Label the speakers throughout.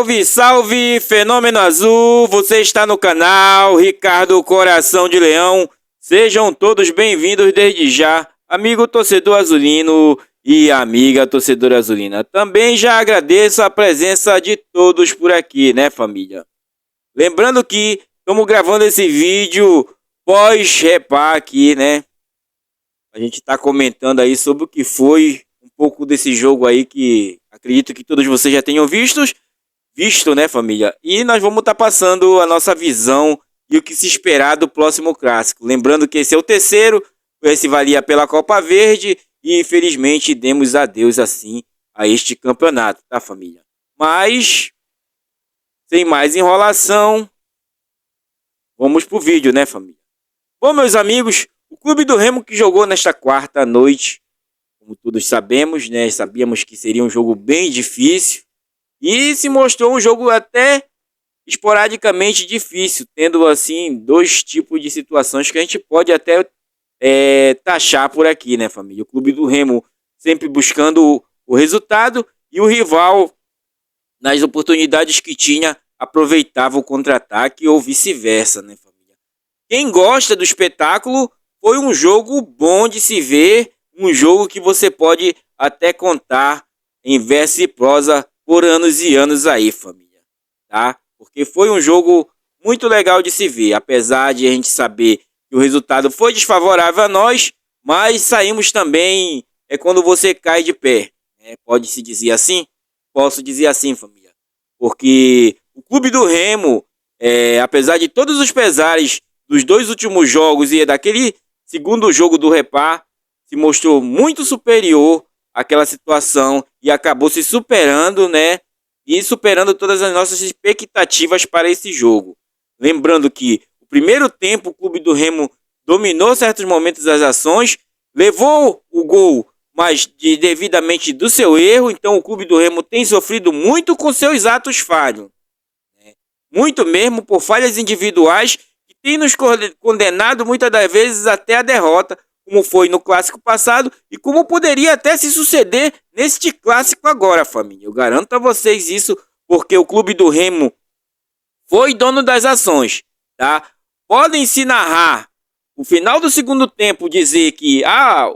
Speaker 1: Salve, salve, Fenômeno Azul! Você está no canal Ricardo Coração de Leão. Sejam todos bem-vindos desde já, amigo torcedor azulino e amiga torcedora azulina. Também já agradeço a presença de todos por aqui, né, família? Lembrando que estamos gravando esse vídeo pós-repá aqui, né? A gente está comentando aí sobre o que foi um pouco desse jogo aí que acredito que todos vocês já tenham visto, né, família? E nós vamos estar passando a nossa visão e o que se esperar do próximo clássico. Lembrando que esse é o terceiro, esse valia pela Copa Verde e infelizmente demos adeus assim a este campeonato, tá, família? Mas, sem mais enrolação, vamos pro vídeo, né, família? Bom, meus amigos, o Clube do Remo que jogou nesta quarta noite, como todos sabemos, né, sabíamos que seria um jogo bem difícil. E se mostrou um jogo até esporadicamente difícil, tendo assim dois tipos de situações que a gente pode até taxar por aqui, né, família? O Clube do Remo sempre buscando o resultado e o rival, nas oportunidades que tinha, aproveitava o contra-ataque ou vice-versa, né, família? Quem gosta do espetáculo, foi um jogo bom de se ver, um jogo que você pode até contar em verso e prosa por anos e anos aí, família, tá? Porque foi um jogo muito legal de se ver, apesar de a gente saber que o resultado foi desfavorável a nós, mas saímos também, quando você cai de pé, né? Pode-se dizer assim? Posso dizer assim, família, porque o Clube do Remo, apesar de todos os pesares dos dois últimos jogos e daquele segundo jogo do Repá, se mostrou muito superior àquela situação e acabou se superando, né? E superando todas as nossas expectativas para esse jogo. Lembrando que o primeiro tempo o Clube do Remo dominou certos momentos das ações, levou o gol, mas devidamente do seu erro. Então o Clube do Remo tem sofrido muito com seus atos falhos, né? Muito mesmo por falhas individuais que tem nos condenado muitas das vezes até a derrota, como foi no clássico passado e como poderia até se suceder neste clássico agora, família. Eu garanto a vocês isso, porque o Clube do Remo foi dono das ações, tá? Podem se narrar o final do segundo tempo, dizer que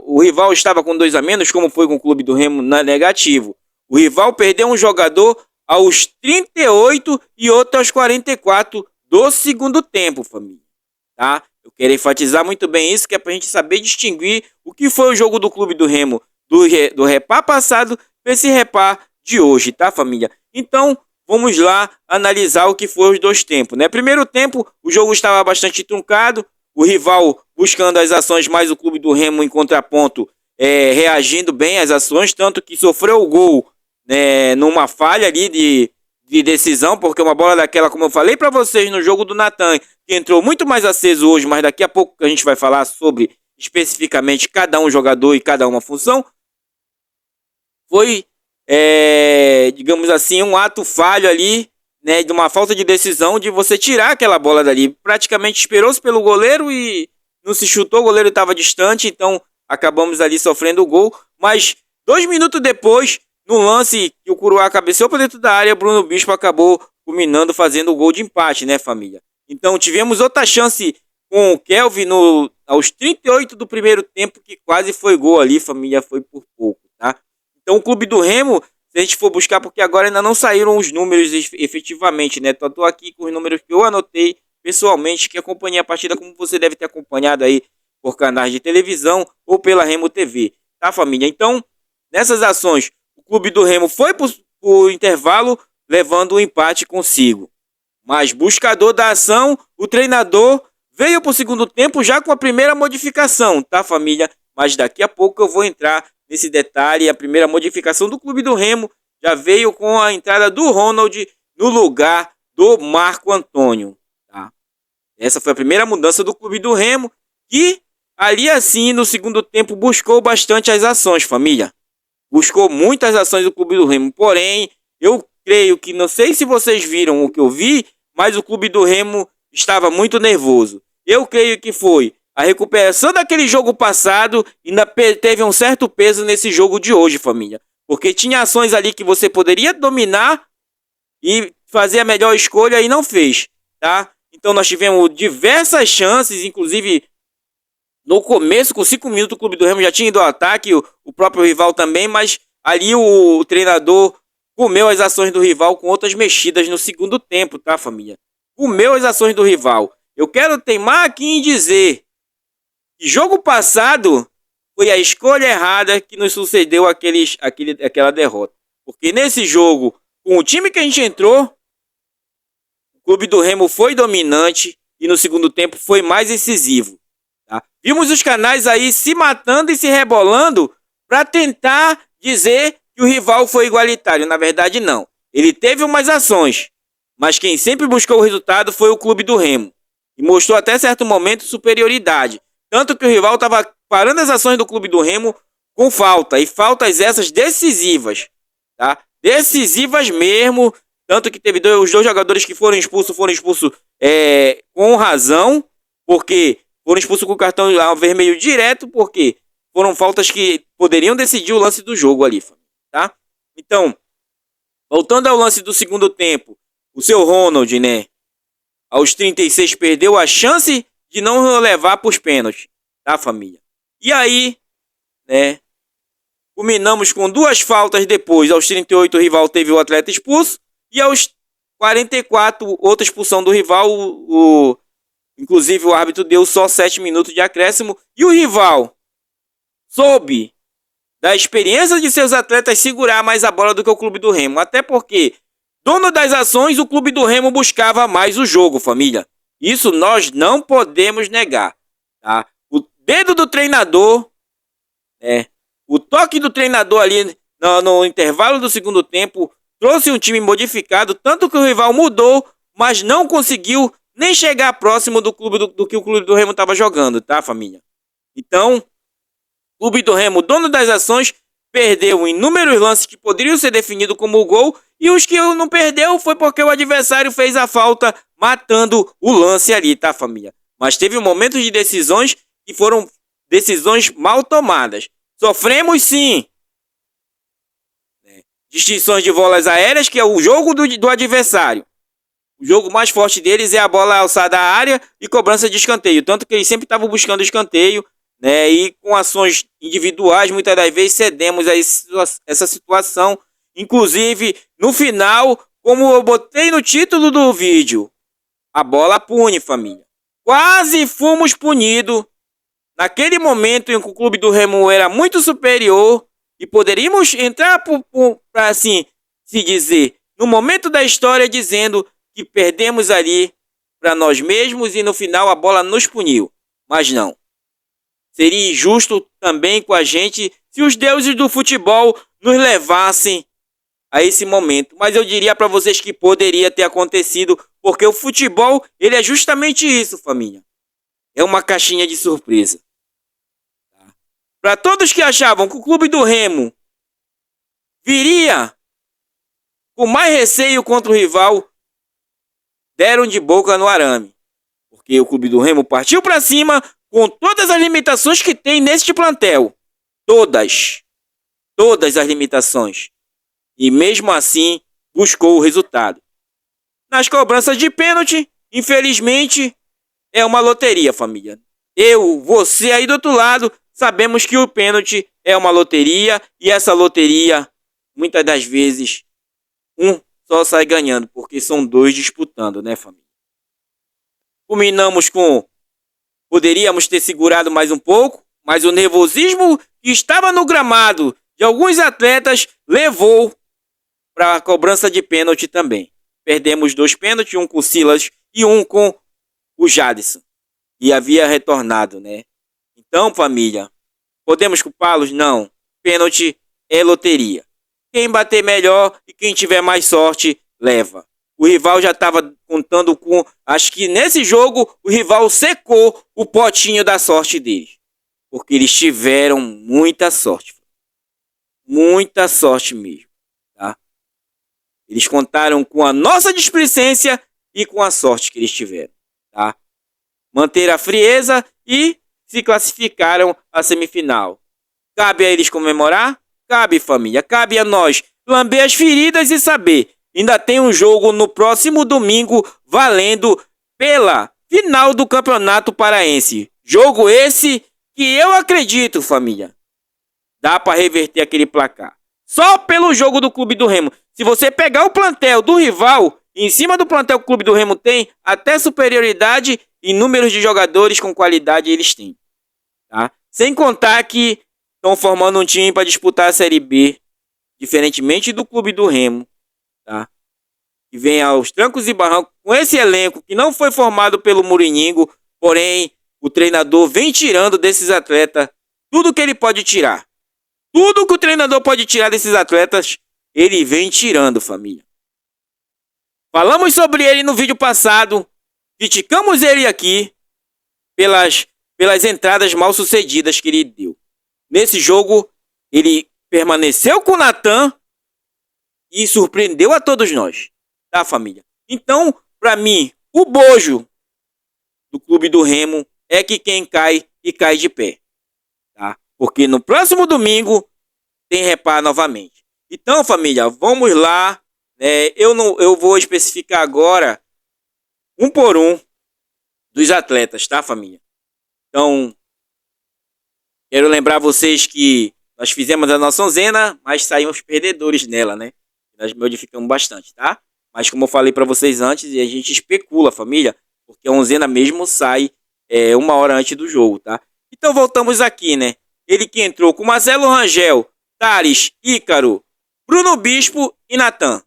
Speaker 1: o rival estava com 2 a menos, como foi com o Clube do Remo, na negativo. O rival perdeu um jogador aos 38 e outro aos 44 do segundo tempo, família, tá? Eu quero enfatizar muito bem isso, que é pra gente saber distinguir o que foi o jogo do Clube do Remo do repá passado para esse repá de hoje, tá, família? Então, vamos lá analisar o que foi os dois tempos, né? Primeiro tempo, o jogo estava bastante truncado, o rival buscando as ações, mas o Clube do Remo em contraponto, reagindo bem às ações, tanto que sofreu o gol, né, numa falha ali de decisão, porque uma bola daquela, como eu falei para vocês no jogo do Natan, que entrou muito mais aceso hoje, mas daqui a pouco a gente vai falar sobre especificamente cada um jogador e cada uma função, foi, digamos assim, um ato falho ali, né, de uma falta de decisão de você tirar aquela bola dali. Praticamente esperou-se pelo goleiro e não se chutou, o goleiro estava distante, então acabamos ali sofrendo o gol, mas 2 minutos depois, no lance que o Curuá cabeceou para dentro da área, Bruno Bispo acabou culminando fazendo o gol de empate, né, família? Então tivemos outra chance com o Kelvin aos 38 do primeiro tempo, que quase foi gol ali, família, foi por pouco, tá? Então o Clube do Remo, se a gente for buscar, porque agora ainda não saíram os números efetivamente, né? Tô aqui com os números que eu anotei pessoalmente, que acompanhei a partida, como você deve ter acompanhado aí por canais de televisão ou pela Remo TV, tá, família? Então, nessas ações, o Clube do Remo foi pro intervalo levando o empate consigo. Mas buscador da ação, o treinador veio para o segundo tempo já com a primeira modificação, tá, família? Mas daqui a pouco eu vou entrar nesse detalhe. A primeira modificação do Clube do Remo já veio com a entrada do Ronald no lugar do Marco Antônio, tá? Essa foi a primeira mudança do Clube do Remo, que ali assim no segundo tempo buscou bastante as ações, família. Buscou muitas ações do Clube do Remo, porém, eu creio que, não sei se vocês viram o que eu vi, mas o Clube do Remo estava muito nervoso. Eu creio que foi a recuperação daquele jogo passado e ainda teve um certo peso nesse jogo de hoje, família. Porque tinha ações ali que você poderia dominar e fazer a melhor escolha e não fez, tá? Então nós tivemos diversas chances, inclusive no começo, com 5 minutos, o Clube do Remo já tinha ido ao ataque, o próprio rival também, mas ali o treinador comeu as ações do rival com outras mexidas no segundo tempo, tá, família? Comeu as ações do rival. Eu quero teimar aqui em dizer que jogo passado foi a escolha errada que nos sucedeu aquela derrota. Porque nesse jogo, com o time que a gente entrou, o Clube do Remo foi dominante e no segundo tempo foi mais incisivo. Tá? Vimos os canais aí se matando e se rebolando para tentar dizer que o rival foi igualitário. Na verdade, não. Ele teve umas ações, mas quem sempre buscou o resultado foi o Clube do Remo. E mostrou até certo momento superioridade. Tanto que o rival estava parando as ações do Clube do Remo com falta. E faltas essas decisivas. Tá? Decisivas mesmo. Tanto que teve os dois jogadores que foram expulsos com razão. Porque foram expulsos com o cartão vermelho direto. Porque foram faltas que poderiam decidir o lance do jogo ali. Tá? Então, voltando ao lance do segundo tempo. O seu Ronald, né? Aos 36 perdeu a chance de não levar para os pênaltis, tá, família? E aí, né, culminamos com 2 faltas depois. Aos 38 o rival teve o atleta expulso e aos 44 outra expulsão do rival. Inclusive o árbitro deu só 7 minutos de acréscimo e o rival soube da experiência de seus atletas segurar mais a bola do que o Clube do Remo. Até porque, dono das ações, o Clube do Remo buscava mais o jogo, família. Isso nós não podemos negar. Tá? O dedo do treinador, o toque do treinador ali no intervalo do segundo tempo, trouxe um time modificado, tanto que o rival mudou, mas não conseguiu nem chegar próximo do que o Clube do Remo estava jogando, tá, família? Então, o Clube do Remo, dono das ações, perdeu inúmeros lances que poderiam ser definidos como gol, e os que não perdeu foi porque o adversário fez a falta matando o lance ali, tá, família? Mas teve momentos de decisões que foram decisões mal tomadas. Sofremos sim. Distinções de bolas aéreas, que é o jogo do adversário. O jogo mais forte deles é a bola alçada à área e cobrança de escanteio. Tanto que eles sempre estavam buscando escanteio, né? E com ações individuais, muitas das vezes cedemos a essa situação. Inclusive, no final, como eu botei no título do vídeo, a bola pune, família. Quase fomos punidos. Naquele momento em que o Clube do Remo era muito superior e poderíamos entrar para assim se dizer, no momento da história dizendo que perdemos ali para nós mesmos e no final a bola nos puniu. Mas não. Seria injusto também com a gente se os deuses do futebol nos levassem a esse momento. Mas eu diria para vocês que poderia ter acontecido, porque o futebol, ele é justamente isso, família. É uma caixinha de surpresa. Para todos que achavam que o Clube do Remo viria com mais receio contra o rival, deram de boca no arame. Porque o Clube do Remo partiu para cima com todas as limitações que tem neste plantel. Todas as limitações. E mesmo assim, buscou o resultado. Nas cobranças de pênalti, infelizmente, é uma loteria, família. Eu, você aí do outro lado, sabemos que o pênalti é uma loteria. E essa loteria, muitas das vezes, um só sai ganhando. Porque são 2 disputando, né, família? Culminamos com... Poderíamos ter segurado mais um pouco. Mas o nervosismo que estava no gramado de alguns atletas levou para a cobrança de pênalti também. Perdemos 2 pênaltis, um com o Silas e um com o Jadson. E havia retornado, né? Então, família, podemos culpá-los? Não. Pênalti é loteria. Quem bater melhor e quem tiver mais sorte, leva. O rival já estava contando com... Acho que nesse jogo o rival secou o potinho da sorte deles. Porque eles tiveram muita sorte. Muita sorte mesmo. Tá? Eles contaram com a nossa displicência e com a sorte que eles tiveram. Tá? Manter a frieza e se classificaram à semifinal. Cabe a eles comemorar? Cabe, família. Cabe a nós lamber as feridas e saber. ainda tem um jogo no próximo domingo valendo pela final do Campeonato Paraense. Jogo esse que eu acredito, família, dá para reverter aquele placar. Só pelo jogo do Clube do Remo. Se você pegar o plantel do rival, em cima do plantel que o Clube do Remo tem, até superioridade em números de jogadores com qualidade eles têm. Tá? Sem contar que estão formando um time para disputar a Série B, diferentemente do Clube do Remo. Tá? Que vem aos trancos e barrancos com esse elenco que não foi formado pelo Muriningo, porém o treinador vem tirando desses atletas tudo que ele pode tirar. Tudo que o treinador pode tirar desses atletas, ele vem tirando, família. Falamos sobre ele no vídeo passado, criticamos ele aqui pelas entradas mal sucedidas que ele deu. Nesse jogo, ele permaneceu com o Natan e surpreendeu a todos nós, tá, família? Então, para mim, o bojo do Clube do Remo é que quem cai e cai de pé, tá? Porque no próximo domingo tem repar novamente. Então, família, vamos lá. Eu vou especificar agora um por um dos atletas, tá, família? Então, quero lembrar vocês que nós fizemos a nossa onzena, mas saímos perdedores nela, né? Nós modificamos bastante, tá? Mas como eu falei para vocês antes, a gente especula, família, porque a onzena mesmo sai uma hora antes do jogo, tá? Então voltamos aqui, né? Ele que entrou com Marcelo Rangel, Thales, Ícaro, Bruno Bispo e Natan.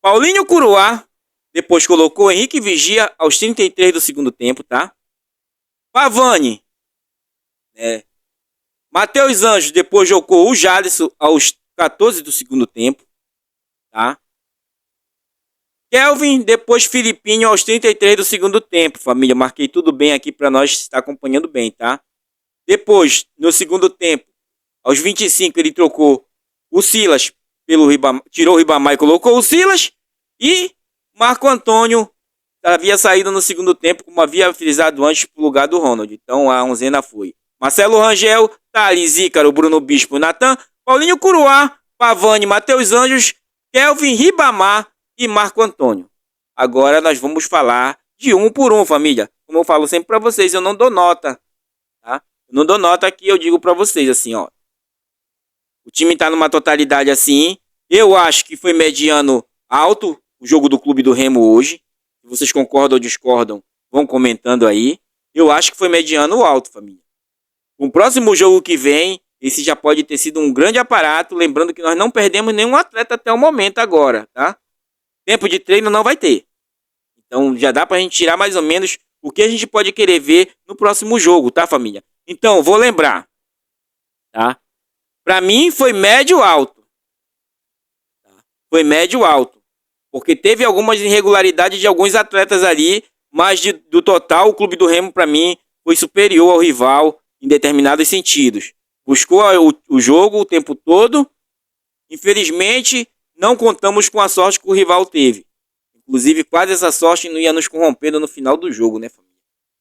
Speaker 1: Paulinho Curuá, depois colocou Henrique Vigia aos 33 do segundo tempo, tá? Pavani, Matheus Anjos, depois jogou o Jadson aos 14 do segundo tempo, tá? Kelvin, depois Filipinho aos 33 do segundo tempo, família. Marquei tudo bem aqui para nós estar acompanhando bem, tá? Depois, no segundo tempo, aos 25, ele trocou o Silas pelo Ribamar, tirou o Ribamar e colocou o Silas. E Marco Antônio havia saído no segundo tempo, como havia frisado antes, para o lugar do Ronald. Então a onzena foi Marcelo Rangel, Thales, Ícaro, Bruno Bispo, Natan, Paulinho Curuá, Pavani, Matheus Anjos, Kelvin, Ribamar e Marco Antônio. Agora nós vamos falar de um por um, família. Como eu falo sempre para vocês, eu não dou nota, tá? Eu não dou nota aqui, eu digo para vocês assim, ó. O time tá numa totalidade assim. Eu acho que foi mediano alto o jogo do Clube do Remo hoje. Se vocês concordam ou discordam, vão comentando aí. Eu acho que foi mediano alto, família. O próximo jogo que vem, esse já pode ter sido um grande aparato. Lembrando que nós não perdemos nenhum atleta até o momento agora, tá? Tempo de treino não vai ter. Então já dá pra gente tirar mais ou menos o que a gente pode querer ver no próximo jogo, tá, família? Então, vou lembrar, tá? Pra mim foi médio alto. Tá? Foi médio alto. Porque teve algumas irregularidades de alguns atletas ali, mas do total o Clube do Remo pra mim foi superior ao rival em determinados sentidos. Buscou o jogo o tempo todo. Infelizmente, não contamos com a sorte que o rival teve. Inclusive, quase essa sorte não ia nos corrompendo no final do jogo, né, família?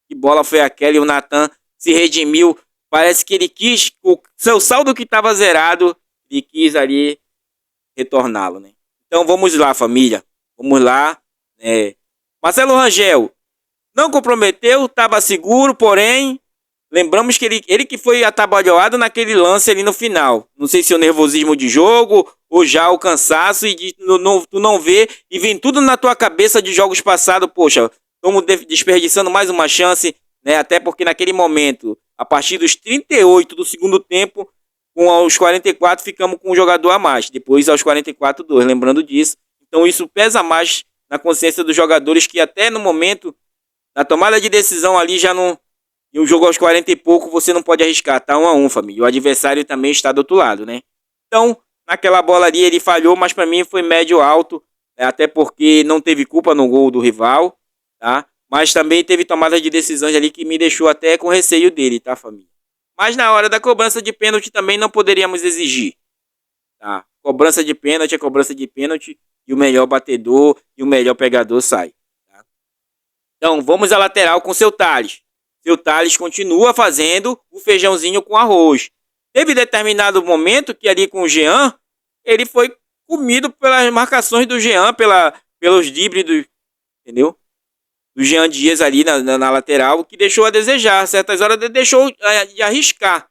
Speaker 1: Que bola foi aquela e o Natan se redimiu. Parece que ele quis, o seu saldo que estava zerado, ele quis ali retorná-lo, né? Então vamos lá, família. Vamos lá. Marcelo Rangel não comprometeu, estava seguro, porém, lembramos que ele que foi atabalhoado naquele lance ali no final. Não sei se é o nervosismo de jogo ou já o cansaço e tu não vê e vem tudo na tua cabeça de jogos passados. Poxa, estamos desperdiçando mais uma chance, né? Até porque naquele momento, a partir dos 38 do segundo tempo, com aos 44 ficamos com um jogador a mais. Depois aos 44, 2, lembrando disso. Então isso pesa mais na consciência dos jogadores que até no momento, na tomada de decisão ali já não... E um jogo aos 40 e pouco você não pode arriscar, tá 1-1, família. O adversário também está do outro lado, né? Então, naquela bola ali ele falhou, mas para mim foi médio alto, até porque não teve culpa no gol do rival, tá? Mas também teve tomada de decisões ali que me deixou até com receio dele, tá, família? Mas na hora da cobrança de pênalti também não poderíamos exigir, tá? Cobrança de pênalti é cobrança de pênalti e o melhor batedor e o melhor pegador sai, tá? Então, vamos à lateral com o seu Thales. Seu Thales continua fazendo o feijãozinho com arroz. Teve determinado momento que ali com o Jean, ele foi comido pelas marcações do Jean, pelos dribles do, entendeu? Do Jean Dias ali na lateral, que deixou a desejar. Certas horas deixou de arriscar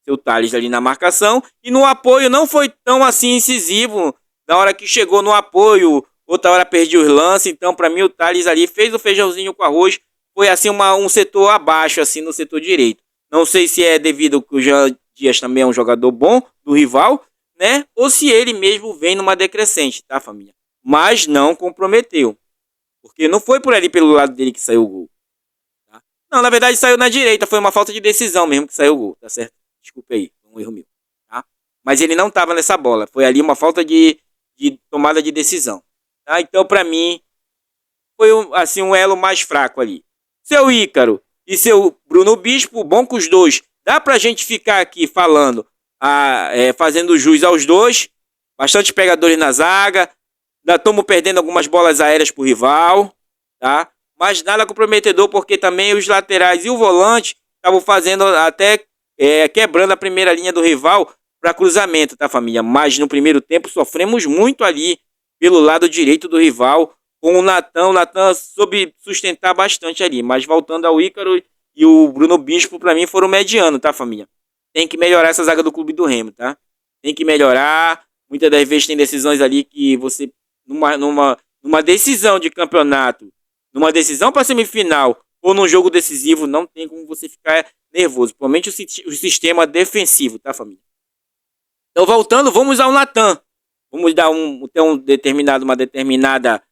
Speaker 1: seu Thales ali na marcação. E no apoio não foi tão assim incisivo. Na hora que chegou no apoio, outra hora perdia os lances. Então, para mim, o Thales ali fez o feijãozinho com arroz. Foi assim um setor abaixo, assim, no setor direito. Não sei se é devido que o Jean Dias também é um jogador bom do rival, né? Ou se ele mesmo vem numa decrescente, tá, família? Mas não comprometeu. Porque não foi por ali pelo lado dele que saiu o gol. Tá? Não, na verdade saiu na direita. Foi uma falta de decisão mesmo que saiu o gol. Tá certo? Desculpa aí. Foi um erro meu. Tá? Mas ele não estava nessa bola. Foi ali uma falta de tomada de decisão. Tá? Então, para mim, foi assim, um elo mais fraco ali. Seu Ícaro e seu Bruno Bispo, bom com os dois. Dá pra gente ficar aqui falando, fazendo jus aos dois. Bastante pegadores na zaga. Ainda estamos perdendo algumas bolas aéreas pro rival, tá? Mas nada comprometedor, porque também os laterais e o volante estavam fazendo até quebrando a primeira linha do rival para cruzamento, tá, família? Mas no primeiro tempo sofremos muito ali pelo lado direito do rival, com o Natan soube sustentar bastante ali. Mas voltando ao Ícaro e o Bruno Bispo, para mim foram mediano, tá, família? Tem que melhorar essa zaga do Clube do Remo, tá? Tem que melhorar. Muitas das vezes tem decisões ali que você numa decisão de campeonato, numa decisão para semifinal ou num jogo decisivo, não tem como você ficar nervoso, principalmente o sistema defensivo, tá, família? Então, voltando, vamos ao Natan. Vamos dar uma determinada,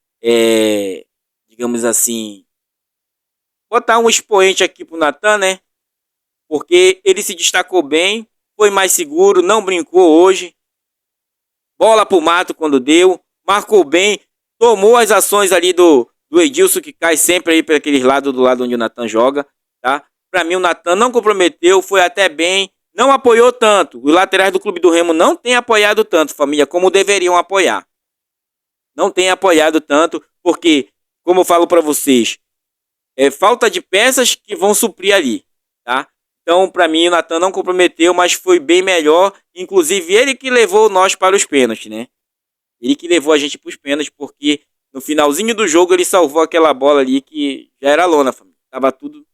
Speaker 1: digamos assim, botar um expoente aqui pro Natan, né? Porque ele se destacou bem, foi mais seguro, não brincou hoje. Bola pro mato quando deu. Marcou bem, tomou as ações ali do Edilson, que cai sempre aí para aquele lado do lado onde o Natan joga, tá? Para mim o Natan não comprometeu, foi até bem, não apoiou tanto. Os laterais do Clube do Remo não têm apoiado tanto, família, como deveriam apoiar. Não tem apoiado tanto, porque, como eu falo para vocês, é falta de peças que vão suprir ali, tá? Então, para mim, o Natan não comprometeu, mas foi bem melhor. Inclusive, ele que levou nós para os pênaltis, né? Ele que levou a gente para os pênaltis, porque no finalzinho do jogo ele salvou aquela bola ali que já era lona, família. Tava tudo,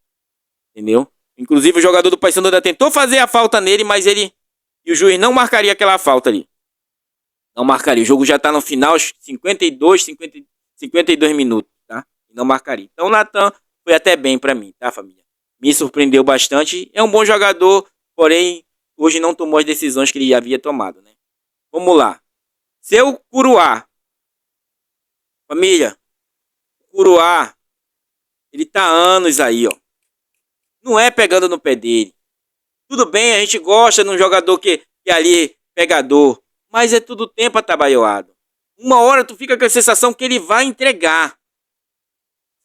Speaker 1: entendeu? Inclusive o jogador do Paysandu ainda tentou fazer a falta nele, mas e o juiz não marcaria aquela falta ali. Não marcaria. O jogo já tá no final, 52 minutos, tá? Não marcaria. Então o Natan foi até bem para mim, tá, família? Me surpreendeu bastante. É um bom jogador, porém hoje não tomou as decisões que ele já havia tomado, né? Vamos lá. Seu Curuá. Família, o Curuá, ele tá há anos aí, ó. Não é pegando no pé dele. Tudo bem, a gente gosta de um jogador que é ali pegador, mas é tudo tempo atabalhoado. Uma hora tu fica com a sensação que ele vai entregar,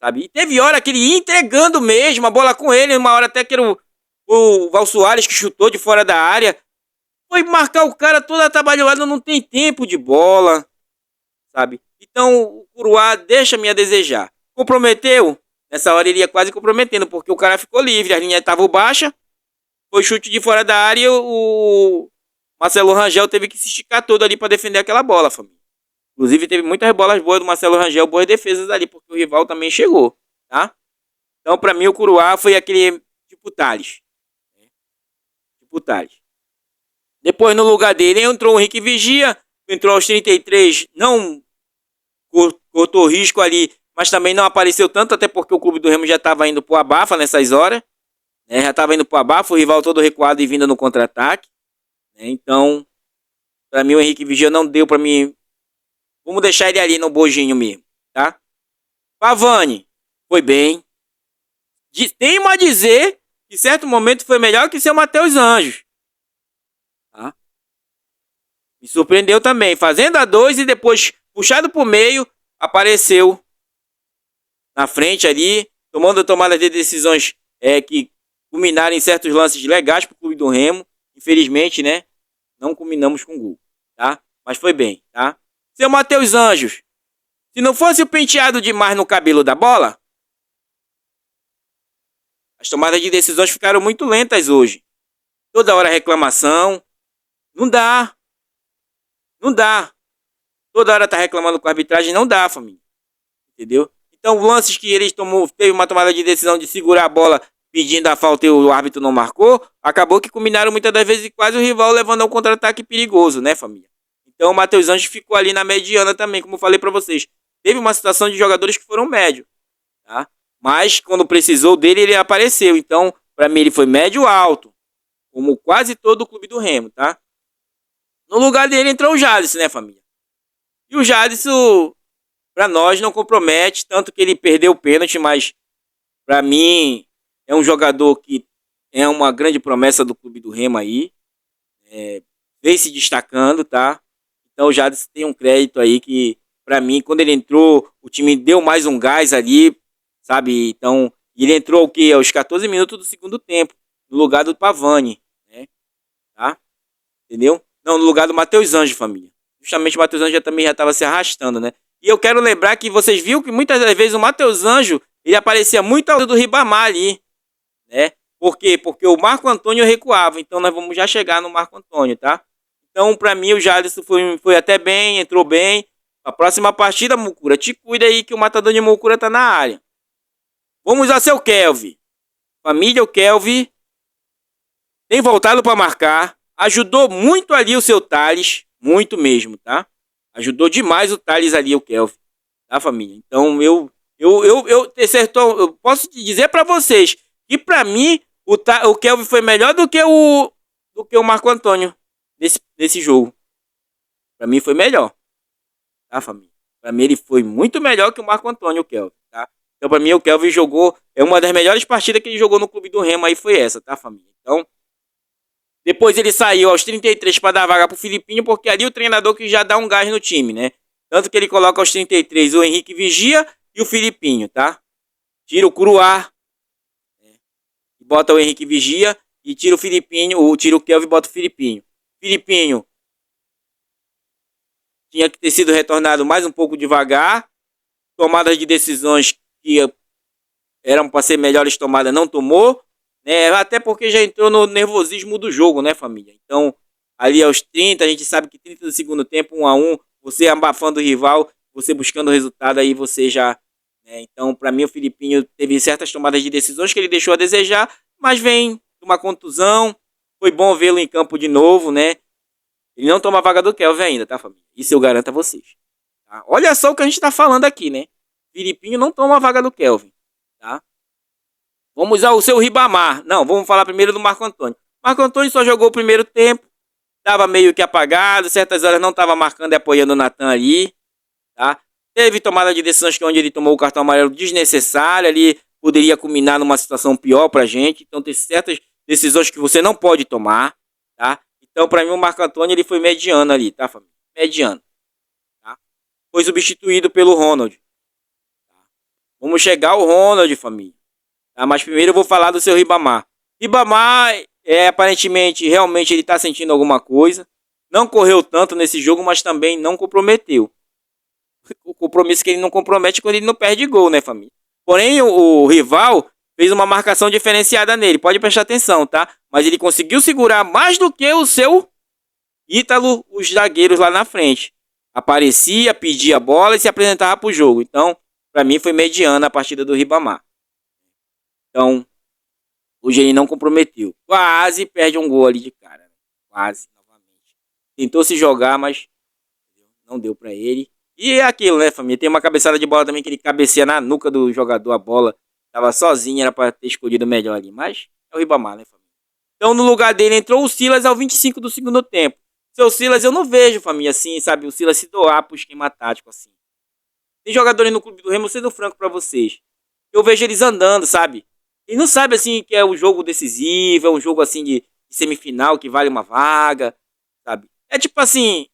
Speaker 1: sabe? E teve hora que ele ia entregando mesmo a bola com ele, uma hora até que era o Val Soares que chutou de fora da área. Foi marcar o cara todo atabalhoado, não tem tempo de bola, sabe? Então o Curuá deixa-me a desejar. Comprometeu? Nessa hora ele ia quase comprometendo, porque o cara ficou livre, as linhas estavam baixas, foi chute de fora da área e o Marcelo Rangel teve que se esticar todo ali para defender aquela bola, família. Inclusive teve muitas bolas boas do Marcelo Rangel, boas defesas ali, porque o rival também chegou, tá? Então para mim o Curuá foi aquele tipo Thales. Tipo Thales. Depois, no lugar dele, entrou o Henrique Vigia. Entrou aos 33. Não cortou risco ali, mas também não apareceu tanto, até porque o Clube do Remo já estava indo pro abafa nessas horas. Né? Já estava indo pro abafa, o rival todo recuado e vindo no contra-ataque. Né? Então, para mim, o Henrique Vigia não deu para mim. Vamos deixar ele ali no bojinho mesmo, tá? Pavani, foi bem. Tenho a dizer que em certo momento foi melhor que seu Matheus Anjos. Tá? Me surpreendeu também. Fazendo a 2 e depois puxado pro meio, apareceu na frente ali, tomando tomadas de decisões que culminaram em certos lances legais pro Clube do Remo. Infelizmente, né? Não culminamos com gol, tá? Mas foi bem, tá? Seu Matheus Anjos, se não fosse o penteado demais no cabelo da bola, as tomadas de decisões ficaram muito lentas hoje. Toda hora reclamação. Não dá. Não dá. toda hora tá reclamando com a arbitragem, não dá, família. Entendeu? Então, lances que ele teve uma tomada de decisão de segurar a bola pedindo a falta e o árbitro não marcou, acabou que combinaram muitas das vezes quase o rival levando a um contra-ataque perigoso, né, família? Então, o Matheus Anjos ficou ali na mediana também, como eu falei pra vocês. Teve uma situação de jogadores que foram médio, tá? Mas, quando precisou dele, ele apareceu. Então, pra mim, ele foi médio-alto, como quase todo o clube do Remo, tá? No lugar dele entrou o Jadson, né, família? E o Jadson, pra nós, não compromete, tanto que ele perdeu o pênalti, mas pra mim é um jogador que é uma grande promessa do clube do Remo aí. Vem se destacando, tá? Então o Jadson tem um crédito aí que, pra mim, quando ele entrou, o time deu mais um gás ali, sabe? Então, ele entrou o quê? Aos 14 minutos do segundo tempo, no lugar do Pavani, né? Tá? Entendeu? Não, no lugar do Matheus Anjos, família. Justamente o Matheus Anjos também já estava se arrastando, né? E eu quero lembrar que vocês viram que muitas das vezes o Matheus Anjos, ele aparecia muito ao lado do Ribamar ali, né? Por quê? Porque o Marco Antônio recuava. Então nós vamos já chegar no Marco Antônio, tá? Então, pra mim, o Jadson foi até bem, entrou bem. A próxima partida, Mucura, te cuida aí que o matador de Mucura tá na área. Vamos ao seu Kelvin. Família, o Kelvin tem voltado para marcar. Ajudou muito ali o seu Thales. Muito mesmo, tá? Ajudou demais o Thales ali, o Kelvin. Tá, família? Então, eu posso te dizer pra vocês que pra mim, o Kelvin foi melhor do que o Marco Antônio nesse jogo. Pra mim foi melhor. Tá, família? Pra mim ele foi muito melhor que o Marco Antônio, o Kelvin, tá? Então pra mim o Kelvin jogou, é uma das melhores partidas que ele jogou no clube do Remo aí foi essa, tá, família? Então, depois ele saiu aos 33 para dar vaga pro Filipinho, porque ali o treinador que já dá um gás no time, né? Tanto que ele coloca aos 33 o Henrique Vigia e o Filipinho, tá? Tira o Curuá, bota o Henrique Vigia e tira o Filipinho, tira o Kelvin e bota o Filipinho. Filipinho tinha que ter sido retornado mais um pouco devagar. Tomadas de decisões que eram para ser melhores tomadas, não tomou. Né? Até porque já entrou no nervosismo do jogo, né, família? Então, ali aos 30, a gente sabe que 30 do segundo tempo, 1-1, você abafando o rival, você buscando o resultado, aí você já... Né? Então, para mim, o Filipinho teve certas tomadas de decisões que ele deixou a desejar, mas vem de uma contusão. Foi bom vê-lo em campo de novo, né? Ele não toma a vaga do Kelvin ainda, tá, família? Isso eu garanto a vocês. Tá? Olha só o que a gente tá falando aqui, né? Filipinho não toma a vaga do Kelvin, tá? Vamos ao seu Ribamar. Não, vamos falar primeiro do Marco Antônio. Marco Antônio só jogou o primeiro tempo, tava meio que apagado, certas horas não tava marcando e apoiando o Natan ali, tá? Teve tomada de decisões que onde ele tomou o cartão amarelo desnecessário, ali poderia culminar numa situação pior pra gente, então tem certas decisões que você não pode tomar, tá? Então, pra mim, o Marco Antônio ele foi mediano ali, tá, família? Mediano. Tá? Foi substituído pelo Ronald. Tá? Vamos chegar ao Ronald, família. Tá? Mas primeiro eu vou falar do seu Ribamar. Ribamar, aparentemente, realmente ele tá sentindo alguma coisa. Não correu tanto nesse jogo, mas também não comprometeu. O compromisso que ele não compromete quando ele não perde gol, né, família? Porém, o rival fez uma marcação diferenciada nele. Pode prestar atenção, tá? Mas ele conseguiu segurar mais do que o seu Ítalo, os zagueiros lá na frente. Aparecia, pedia a bola e se apresentava pro jogo. Então, pra mim foi mediana a partida do Ribamar. Então, hoje ele não comprometeu. Quase perde um gol ali de cara. Né? Quase, novamente. Tentou se jogar, mas não deu pra ele. E é aquilo, né, família? Tem uma cabeçada de bola também que ele cabeceia na nuca do jogador, a bola. Tava sozinho, era pra ter escolhido melhor ali. Mas é o Ribamar, né, família? Então, no lugar dele entrou o Silas ao 25 do segundo tempo. Seu Silas, eu não vejo, família, assim, sabe? O Silas se doar pro esquema tático, assim. Tem jogadores no clube do Remo, sendo franco pra vocês. Eu vejo eles andando, sabe? Eles não sabem, assim, que é um jogo decisivo, é um jogo, assim, de semifinal, que vale uma vaga, sabe? É tipo assim,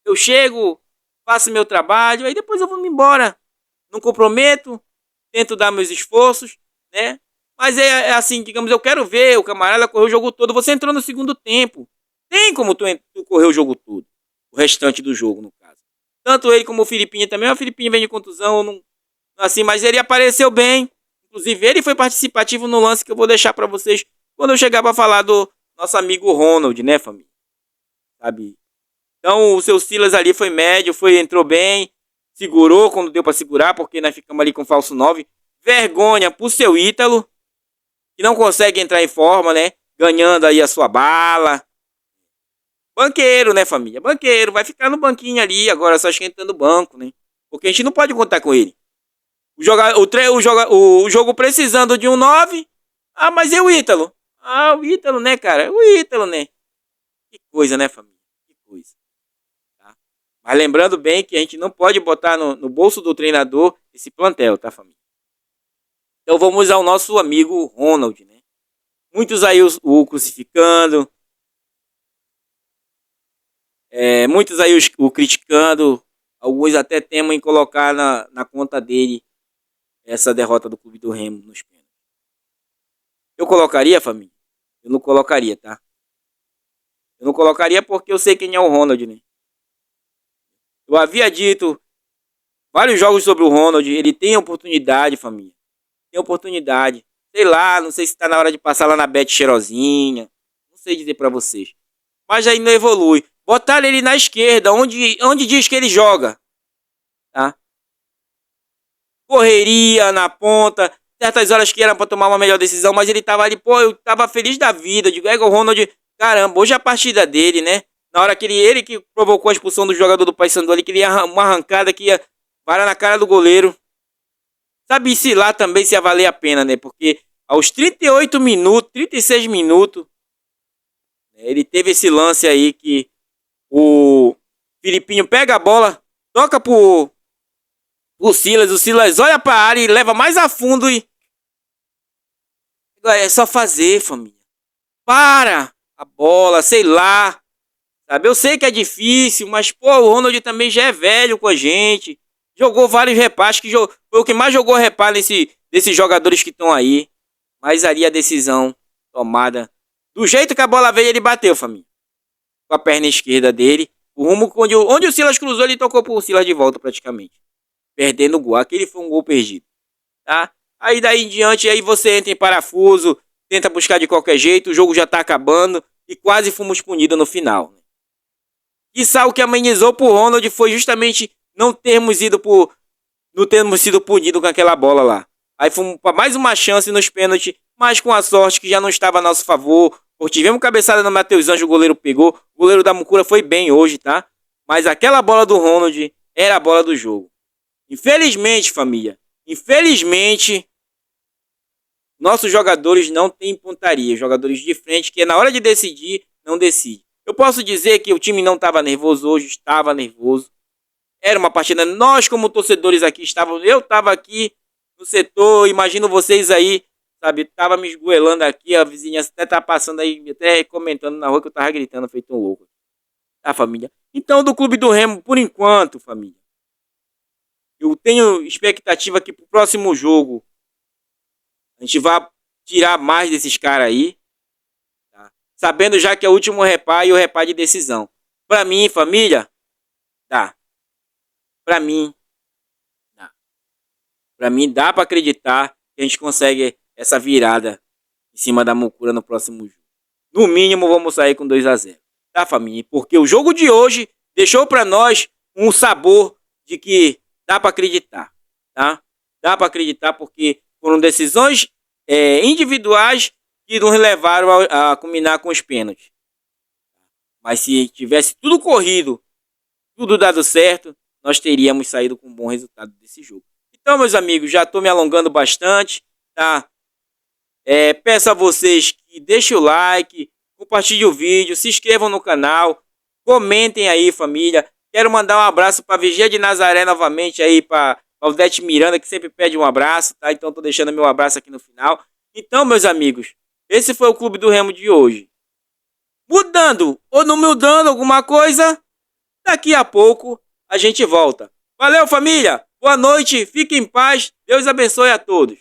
Speaker 1: eu chego, faço meu trabalho, aí depois eu vou me embora. Não comprometo, tento dar meus esforços, né? Mas é assim, digamos, eu quero ver o camarada correr o jogo todo. Você entrou no segundo tempo. Tem como tu correr o jogo todo. O restante do jogo, no caso. Tanto ele como o Filipinho também. O Filipinho vem de contusão, não, assim, mas ele apareceu bem. Inclusive, ele foi participativo no lance que eu vou deixar pra vocês quando eu chegar pra falar do nosso amigo Ronald, né, família? Sabe? Então o seu Silas ali foi médio, entrou bem, segurou quando deu para segurar, porque nós ficamos ali com falso 9. Vergonha pro seu Ítalo, que não consegue entrar em forma, né? Ganhando aí a sua bala. Banqueiro, né, família? Banqueiro, vai ficar no banquinho ali, agora só esquentando o banco, né? Porque a gente não pode contar com ele. O jogo precisando de um 9. Ah, mas e o Ítalo? Ah, o Ítalo, né, cara? O Ítalo, né? Que coisa, né, família? Que coisa. Tá? Mas lembrando bem que a gente não pode botar no bolso do treinador esse plantel, tá, família? Então vamos ao nosso amigo Ronald, né? Muitos aí o crucificando. Muitos aí o criticando. Alguns até temam em colocar na conta dele essa derrota do Clube do Remo nos pênaltis. Eu colocaria, família? Eu não colocaria, tá? Eu não colocaria porque eu sei quem é o Ronald, né? Eu havia dito vários jogos sobre o Ronald. Ele tem oportunidade, família. Tem oportunidade. Sei lá, não sei se tá na hora de passar lá na Bet Cheirosinha. Não sei dizer pra vocês. Mas aí não evolui. Botaram ele na esquerda, onde diz que ele joga. Tá? Correria na ponta. Certas horas que era pra tomar uma melhor decisão, mas ele tava ali, pô, eu tava feliz da vida. Digo, o Ronald, caramba, hoje é a partida dele, né? Na hora que ele que provocou a expulsão do jogador do Paysandu ali, que ele ia uma arrancada que ia parar na cara do goleiro. Sabe se lá também se ia valer a pena, né? Porque aos 38 minutos, 36 minutos, ele teve esse lance aí que o Filipinho pega a bola, toca pro Silas, o Silas olha pra área e leva mais a fundo e... É só fazer, família. Para a bola, sei lá. Sabe, eu sei que é difícil, mas pô, o Ronald também já é velho com a gente. Jogou vários repares, foi o que mais jogou repar desses jogadores que estão aí. Mas ali a decisão tomada. Do jeito que a bola veio, ele bateu, família. Com a perna esquerda dele. O rumo onde o Silas cruzou, ele tocou pro Silas de volta praticamente. Perdendo o gol. Aquele foi um gol perdido. Tá? Aí daí em diante, aí você entra em parafuso, tenta buscar de qualquer jeito, o jogo já tá acabando e quase fomos punidos no final. E o que amenizou pro Ronald foi justamente não termos sido punidos com aquela bola lá. Aí fomos para mais uma chance nos pênaltis, mas com a sorte que já não estava a nosso favor. Porque tivemos cabeçada no Matheus Anjo, o goleiro pegou. O goleiro da Mucura foi bem hoje, tá? Mas aquela bola do Ronald era a bola do jogo. Infelizmente, família, nossos jogadores não têm pontaria. Jogadores de frente que na hora de decidir, não decidem. Eu posso dizer que o time não estava nervoso hoje, estava nervoso. Era uma partida, nós como torcedores aqui estávamos, eu estava aqui no setor, imagino vocês aí, sabe, tava me esgoelando aqui, a vizinha até tá passando aí, até comentando na rua que eu tava gritando, feito um louco. Tá, família? Então, do Clube do Remo, por enquanto, família, eu tenho expectativa que pro próximo jogo a gente vai tirar mais desses caras aí, tá? Sabendo já que é o último repar e o repar de decisão. Pra mim, família, dá. Pra mim, dá. Pra mim, dá pra acreditar que a gente consegue essa virada em cima da Mucura no próximo jogo. No mínimo, vamos sair com 2-0. Tá, família? Porque o jogo de hoje deixou pra nós um sabor de que dá pra acreditar, tá? Dá pra acreditar porque foram decisões individuais que nos levaram a culminar com os pênaltis. Mas se tivesse tudo corrido, tudo dado certo, nós teríamos saído com um bom resultado desse jogo. Então, meus amigos, já estou me alongando bastante, tá? Peço a vocês que deixem o like, compartilhem o vídeo, se inscrevam no canal, comentem aí, família. Quero mandar um abraço para Vigia de Nazaré novamente aí, para Aldete Miranda, que sempre pede um abraço, tá? Então tô deixando meu abraço aqui no final. Então, meus amigos, esse foi o Clube do Remo de hoje. Mudando ou não mudando alguma coisa, daqui a pouco a gente volta. Valeu, família! Boa noite, fiquem em paz, Deus abençoe a todos.